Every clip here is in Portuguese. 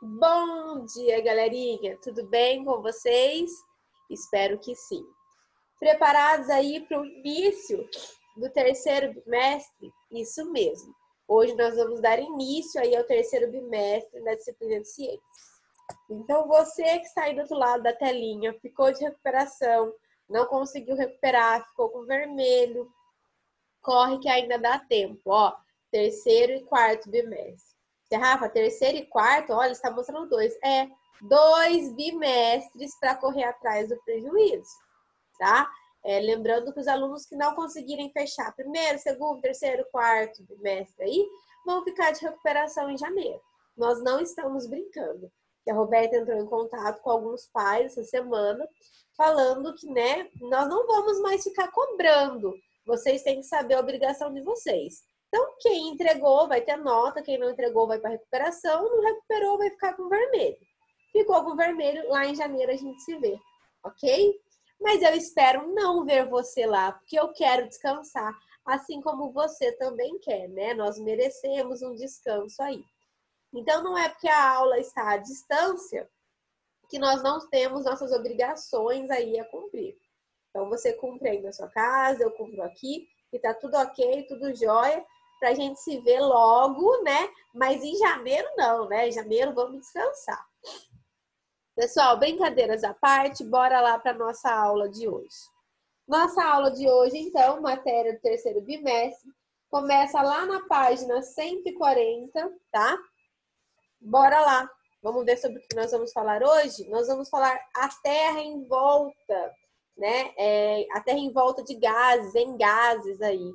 Bom dia, galerinha! Tudo bem com vocês? Espero que sim. Preparados aí para o início do terceiro bimestre? Isso mesmo. Hoje nós vamos dar início aí ao terceiro bimestre da disciplina de ciências. Então, você que está aí do outro lado da telinha, ficou de recuperação, não conseguiu recuperar, ficou com vermelho, corre que ainda dá tempo, ó. Terceiro e quarto bimestre. Rafa, terceiro e quarto, olha, está mostrando dois. É 2 bimestres para correr atrás do prejuízo, tá? Lembrando que os alunos que não conseguirem fechar primeiro, segundo, terceiro, quarto bimestre aí, vão ficar de recuperação em janeiro. Nós não estamos brincando. A Roberta entrou em contato com alguns pais essa semana, falando que, né, nós não vamos mais ficar cobrando. Vocês têm que saber a obrigação de vocês. Então, quem entregou vai ter nota, quem não entregou vai para recuperação, não recuperou vai ficar com vermelho. Ficou com vermelho, lá em janeiro a gente se vê, ok? Mas eu espero não ver você lá, porque eu quero descansar, assim como você também quer, né? Nós merecemos um descanso aí. Então, não é porque a aula está à distância que nós não temos nossas obrigações aí a cumprir. Então, você cumpre aí na sua casa, eu cumpro aqui, e tá tudo ok, tudo jóia, pra gente se ver logo, né? Mas em janeiro não, né? Em janeiro vamos descansar. Pessoal, brincadeiras à parte, bora lá para nossa aula de hoje. Nossa aula de hoje, então, matéria do terceiro bimestre, começa lá na página 140, tá? Bora lá. Vamos ver sobre o que nós vamos falar hoje? Nós vamos falar a Terra em volta, né? A Terra em volta de gases, em gases aí.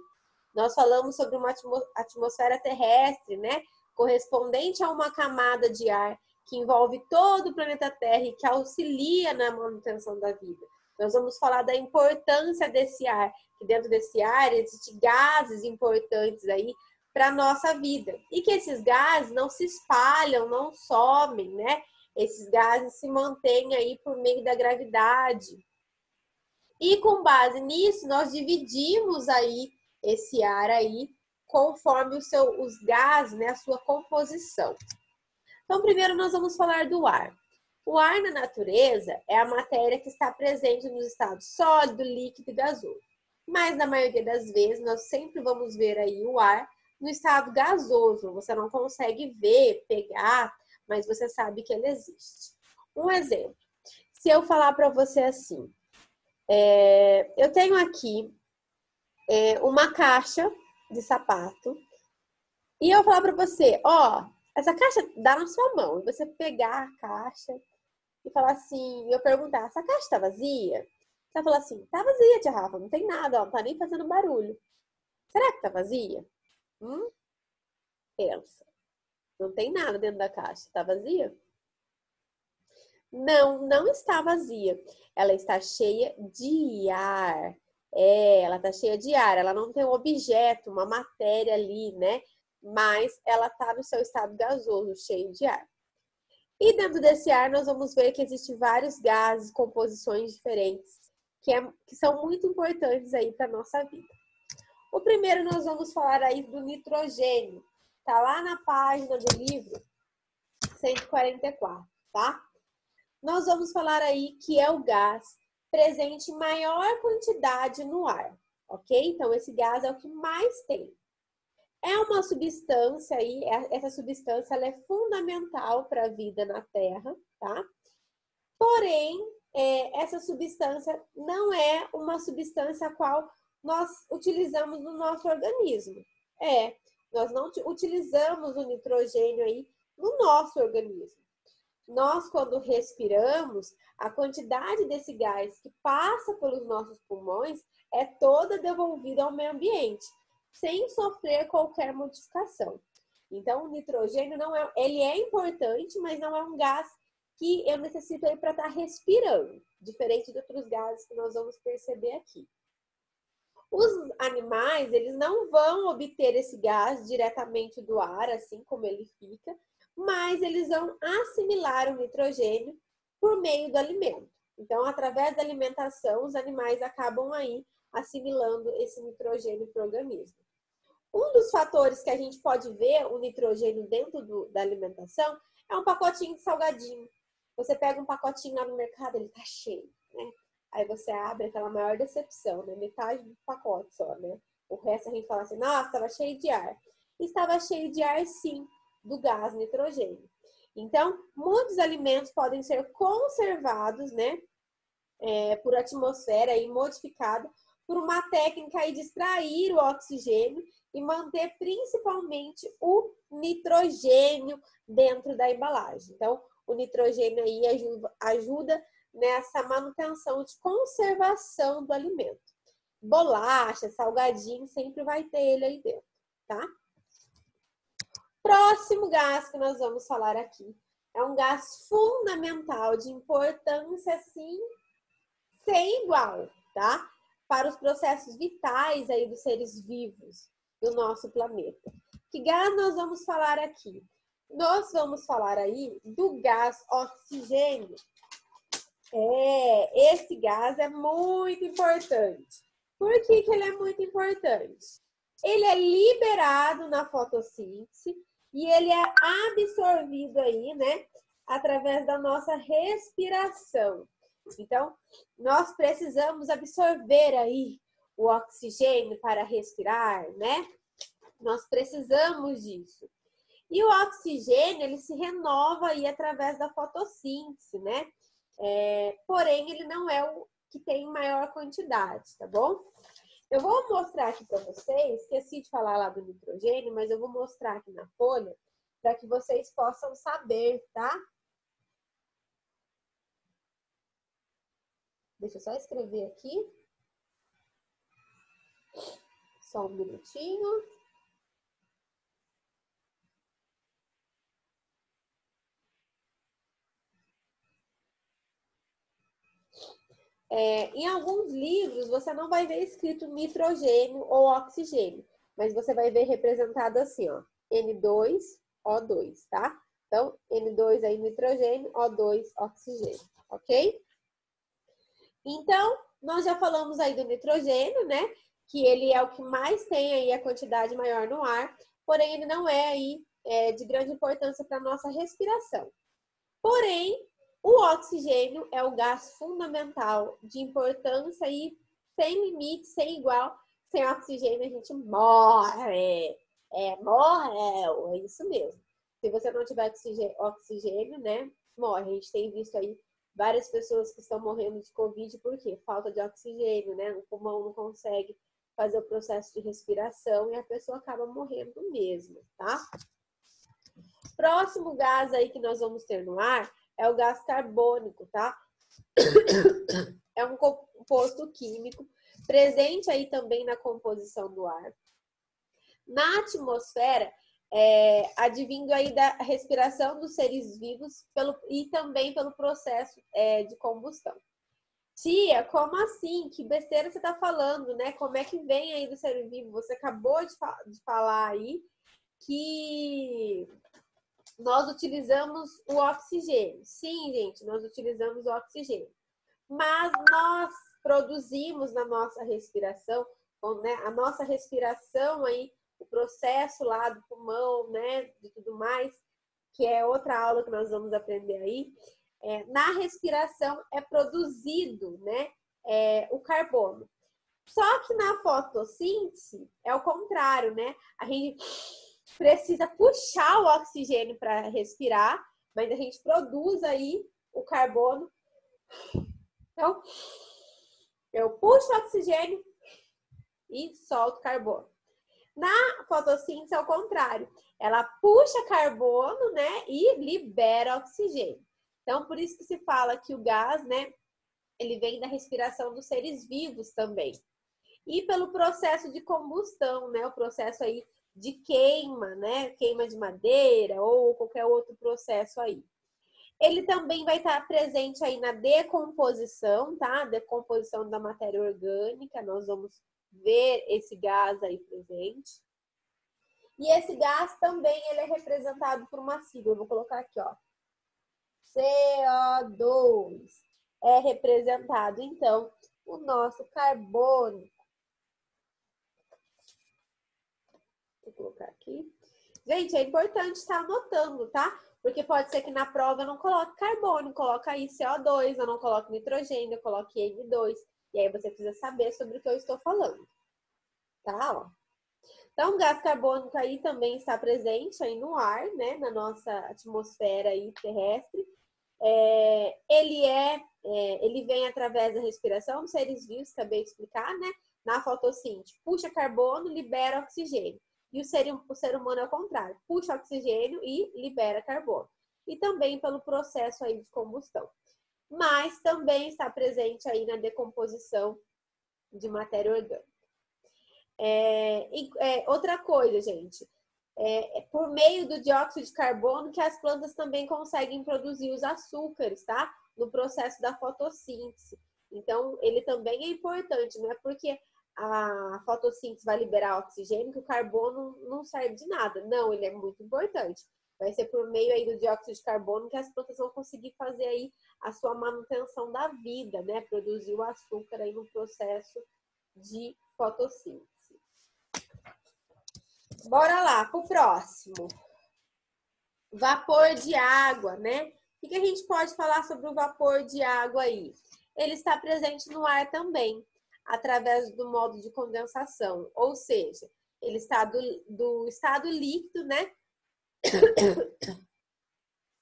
Nós falamos sobre uma atmosfera terrestre, né? Correspondente a uma camada de ar que envolve todo o planeta Terra e que auxilia na manutenção da vida. Nós vamos falar da importância desse ar, que dentro desse ar existem gases importantes aí para a nossa vida. E que esses gases não se espalham, não somem, né? Esses gases se mantêm aí por meio da gravidade. E com base nisso, nós dividimos aí esse ar aí conforme os gases, né, a sua composição. Então, primeiro nós vamos falar do ar. O ar na natureza é a matéria que está presente nos estados sólido, líquido e gasoso. Mas, na maioria das vezes, nós sempre vamos ver aí o ar no estado gasoso. Você não consegue ver, pegar, mas você sabe que ele existe. Um exemplo. Se eu falar para você assim, eu tenho aqui uma caixa de sapato e eu falar para você, ó, essa caixa dá na sua mão. E você pegar a caixa e falar assim, eu perguntar, essa caixa tá vazia? Você vai falar assim, tá vazia, tia Rafa, não tem nada, ó, não tá nem fazendo barulho. Será que tá vazia? Pensa. Não tem nada dentro da caixa. Tá vazia? Não, não está vazia. Ela está cheia de ar. Ela está cheia de ar. Ela não tem um objeto, uma matéria ali, né? Mas ela está no seu estado gasoso, cheio de ar. E dentro desse ar, nós vamos ver que existem vários gases, composições diferentes, que são muito importantes aí para a nossa vida. O primeiro, nós vamos falar aí do nitrogênio. Tá lá na página do livro 144, tá? Nós vamos falar aí que é o gás presente em maior quantidade no ar, ok? Então, esse gás é o que mais tem. É uma substância aí, essa substância ela é fundamental para a vida na Terra, tá? Porém, essa substância não é uma substância a qual nós utilizamos no nosso organismo. Nós não utilizamos o nitrogênio aí no nosso organismo. Nós, quando respiramos, a quantidade desse gás que passa pelos nossos pulmões é toda devolvida ao meio ambiente, sem sofrer qualquer modificação. Então, o nitrogênio ele é importante, mas não é um gás que eu necessito aí para estar respirando, diferente de outros gases que nós vamos perceber aqui. Os animais, eles não vão obter esse gás diretamente do ar, assim como ele fica, mas eles vão assimilar o nitrogênio por meio do alimento. Então, através da alimentação, os animais acabam aí assimilando esse nitrogênio para o organismo. Um dos fatores que a gente pode ver o nitrogênio dentro da alimentação É um pacotinho de salgadinho. Você pega um pacotinho lá no mercado, ele tá cheio, né? Aí você abre aquela maior decepção, né? Metade do pacote só, né? O resto a gente fala assim, nossa, estava cheio de ar. Estava cheio de ar, sim, do gás nitrogênio. Então, muitos alimentos podem ser conservados, né? Por atmosfera e modificada por uma técnica aí de extrair o oxigênio e manter principalmente o nitrogênio dentro da embalagem. Então, o nitrogênio aí ajuda nessa manutenção de conservação do alimento. Bolacha, salgadinho, sempre vai ter ele aí dentro, tá? Próximo gás que nós vamos falar aqui é um gás fundamental de importância, assim, sem igual, tá? Para os processos vitais aí dos seres vivos do nosso planeta. Que gás nós vamos falar aqui? Nós vamos falar aí do gás oxigênio. Esse gás é muito importante. Por que ele é muito importante? Ele é liberado na fotossíntese e ele é absorvido aí, né, através da nossa respiração. Então, nós precisamos absorver aí o oxigênio para respirar, né? Nós precisamos disso. E o oxigênio, ele se renova aí através da fotossíntese, né? Porém, ele não é o que tem maior quantidade, tá bom? Eu vou mostrar aqui para vocês, esqueci de falar lá do nitrogênio, mas eu vou mostrar aqui na folha para que vocês possam saber, tá? Deixa eu só escrever aqui. Só um minutinho. Em alguns livros, você não vai ver escrito nitrogênio ou oxigênio, mas você vai ver representado assim, ó, N2O2, tá? Então, N2 aí nitrogênio, O2 oxigênio, ok? Então, nós já falamos aí do nitrogênio, né? Que ele é o que mais tem aí a quantidade maior no ar, porém ele não é aí de grande importância para a nossa respiração. Porém, o oxigênio é o gás fundamental de importância e sem limite, sem igual. Sem oxigênio a gente morre. Morreu, é isso mesmo. Se você não tiver oxigênio, né, morre. A gente tem visto aí várias pessoas que estão morrendo de Covid, por quê? Falta de oxigênio, né? O pulmão não consegue fazer o processo de respiração e a pessoa acaba morrendo mesmo, tá? Próximo gás aí que nós vamos ter no ar é o gás carbônico, tá? É um composto químico presente aí também na composição do ar. Na atmosfera, advindo aí da respiração dos seres vivos e também pelo processo de combustão. Tia, como assim? Que besteira você tá falando, né? Como é que vem aí do ser vivo? Você acabou de falar aí que nós utilizamos o oxigênio. Sim, gente, nós utilizamos o oxigênio. Mas nós produzimos na nossa respiração, né, a nossa respiração aí, o processo lá do pulmão, né, de tudo mais, que é outra aula que nós vamos aprender aí. Na respiração é produzido, né, o carbono. Só que na fotossíntese é o contrário, né? A gente precisa puxar o oxigênio para respirar, mas a gente produz aí o carbono. Então, eu puxo o oxigênio e solto carbono. Na fotossíntese é o contrário. Ela puxa carbono, né, e libera oxigênio. Então, por isso que se fala que o gás, né, ele vem da respiração dos seres vivos também. E pelo processo de combustão, né, o processo aí de queima, né, queima de madeira ou qualquer outro processo aí. Ele também vai estar presente aí na decomposição, tá? Decomposição da matéria orgânica, nós vamos ver esse gás aí presente. E esse gás também ele é representado por uma sigla, eu vou colocar aqui, ó. CO2 é representado, então, o nosso carbono. Vou colocar aqui. Gente, é importante estar anotando, tá? Porque pode ser que na prova eu não coloque carbono, coloque aí CO2, eu não coloque nitrogênio, eu coloque N2. E aí você precisa saber sobre o que eu estou falando. Tá, ó. Então, o gás carbônico aí também está presente aí no ar, né? Na nossa atmosfera aí terrestre. Ele vem através da respiração dos seres vivos, acabei de explicar, né? Na fotossíntese, puxa carbono, libera oxigênio. E o ser humano é o contrário, puxa oxigênio e libera carbono. E também pelo processo aí de combustão. Mas também está presente aí na decomposição de matéria orgânica. Outra coisa, gente, por meio do dióxido de carbono que as plantas também conseguem produzir os açúcares, tá? No processo da fotossíntese. Então, ele também é importante, não é porque a fotossíntese vai liberar oxigênio que o carbono não serve de nada. Não, ele é muito importante. Vai ser por meio aí do dióxido de carbono que as plantas vão conseguir fazer aí a sua manutenção da vida, né? Produzir o açúcar aí no processo de fotossíntese. Bora lá, pro próximo. Vapor de água, né? O que a gente pode falar sobre o vapor de água aí? Ele está presente no ar também, através do modo de condensação. Ou seja, ele está do estado líquido, né?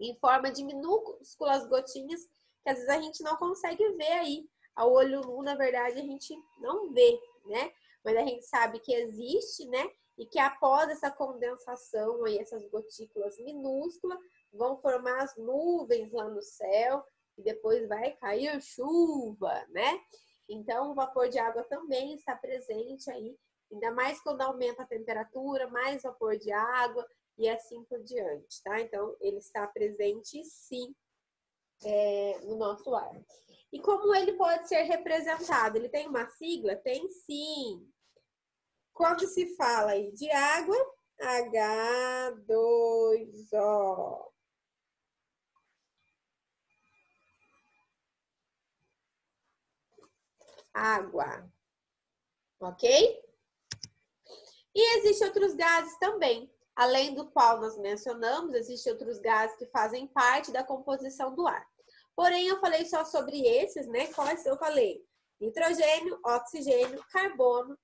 Em forma de minúsculas gotinhas, que às vezes a gente não consegue ver aí. A olho nu, na verdade, a gente não vê, né? Mas a gente sabe que existe, né? E que após essa condensação, aí, essas gotículas minúsculas vão formar as nuvens lá no céu e depois vai cair chuva, né? Então, o vapor de água também está presente aí, ainda mais quando aumenta a temperatura, mais vapor de água e assim por diante, tá? Então, ele está presente, sim, no nosso ar. E como ele pode ser representado? Ele tem uma sigla? Tem sim. Quando se fala aí de água, H2O. Água. Ok? E existem outros gases também. Além do qual nós mencionamos, existem outros gases que fazem parte da composição do ar. Porém, eu falei só sobre esses, né? Quais eu falei? Nitrogênio, oxigênio, carbono,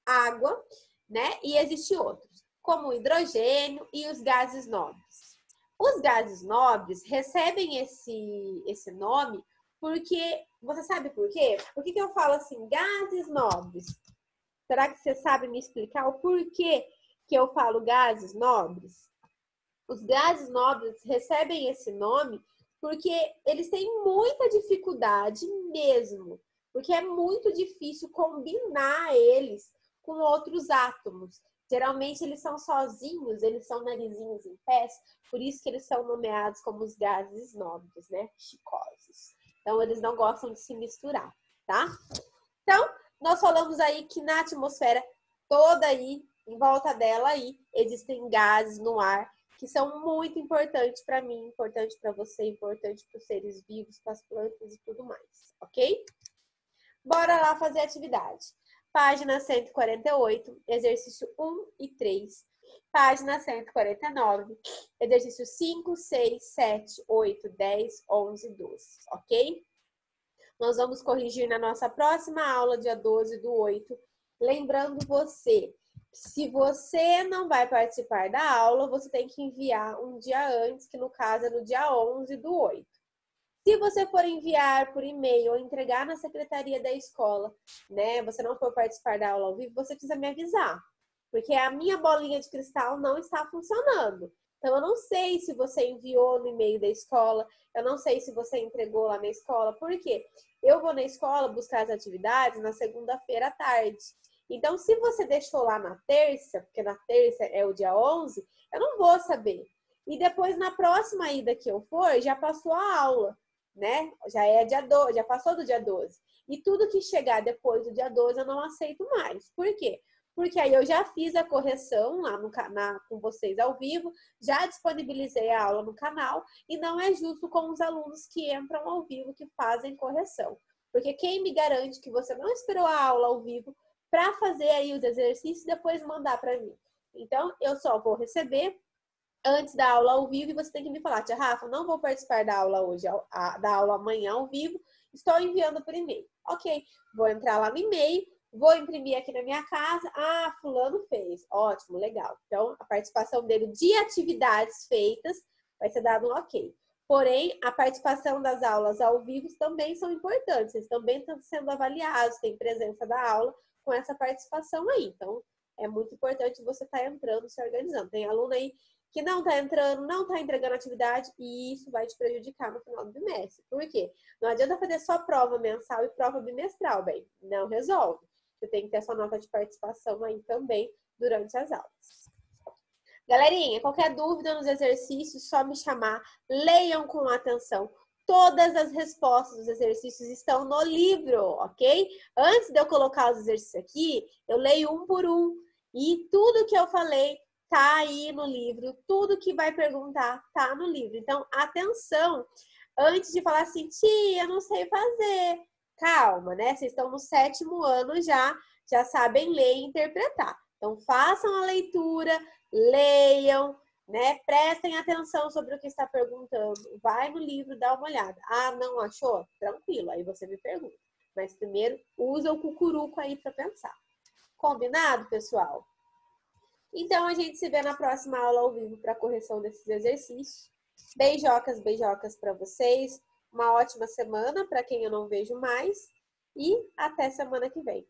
água, né? E existem outros, como o hidrogênio e os gases nobres. Os gases nobres recebem esse nome porque, você sabe por quê? Por que eu falo assim, gases nobres? Será que você sabe me explicar o porquê que eu falo gases nobres? Os gases nobres recebem esse nome porque eles têm muita dificuldade mesmo, porque é muito difícil combinar eles com outros átomos. Geralmente eles são sozinhos, eles são narizinhos em pés, por isso que eles são nomeados como os gases nobres, né? Chicosos. Então eles não gostam de se misturar, tá? Então, nós falamos aí que na atmosfera toda aí, em volta dela aí, existem gases no ar que são muito importantes para mim, importante para você, importante para os seres vivos, para as plantas e tudo mais, ok? Bora lá fazer a atividade. Página 148, exercício 1 e 3. Página 149, exercício 5, 6, 7, 8, 10, 11, 12, ok? Nós vamos corrigir na nossa próxima aula, dia 12/8. Lembrando você, se você não vai participar da aula, você tem que enviar um dia antes, que no caso é no dia 11/8. Se você for enviar por e-mail ou entregar na secretaria da escola, né, você não for participar da aula ao vivo, você precisa me avisar. Porque a minha bolinha de cristal não está funcionando. Então, eu não sei se você enviou no e-mail da escola, eu não sei se você entregou lá na escola. Por quê? Eu vou na escola buscar as atividades na segunda-feira à tarde. Então, se você deixou lá na terça, porque na terça é o dia 11, eu não vou saber. E depois, na próxima ida que eu for, já passou a aula, né? Já é dia 12, já passou do dia 12. E tudo que chegar depois do dia 12 eu não aceito mais. Por quê? Porque aí eu já fiz a correção lá com vocês ao vivo, já disponibilizei a aula no canal e não é justo com os alunos que entram ao vivo, que fazem correção. Porque quem me garante que você não esperou a aula ao vivo para fazer aí os exercícios e depois mandar para mim? Então, eu só vou receber antes da aula ao vivo e você tem que me falar, tia Rafa, não vou participar da aula hoje, da aula amanhã ao vivo, estou enviando por e-mail. Ok, vou entrar lá no e-mail, vou imprimir aqui na minha casa. Ah, fulano fez. Ótimo, legal. Então, a participação dele de atividades feitas vai ser dado um ok. Porém, a participação das aulas ao vivo também são importantes. Eles também estão sendo avaliados, tem presença da aula com essa participação aí. Então, é muito importante você estar entrando, se organizando. Tem aluno aí que não está entrando, não está entregando atividade e isso vai te prejudicar no final do bimestre. Por quê? Não adianta fazer só prova mensal e prova bimestral, bem. Não resolve. Você tem que ter sua nota de participação aí também durante as aulas. Galerinha, qualquer dúvida nos exercícios, só me chamar. Leiam com atenção. Todas as respostas dos exercícios estão no livro, ok? Antes de eu colocar os exercícios aqui, eu leio um por um. E tudo que eu falei tá aí no livro. Tudo que vai perguntar tá no livro. Então, atenção. Antes de falar assim, tia, não sei fazer. Calma, né? Vocês estão no 7º ano já sabem ler e interpretar. Então, façam a leitura, leiam, né? Prestem atenção sobre o que está perguntando. Vai no livro, dá uma olhada. Ah, não achou? Tranquilo, aí você me pergunta. Mas primeiro, usa o cucuruco aí para pensar. Combinado, pessoal? Então, a gente se vê na próxima aula ao vivo para correção desses exercícios. Beijocas, beijocas para vocês. Uma ótima semana para quem eu não vejo mais. E até semana que vem.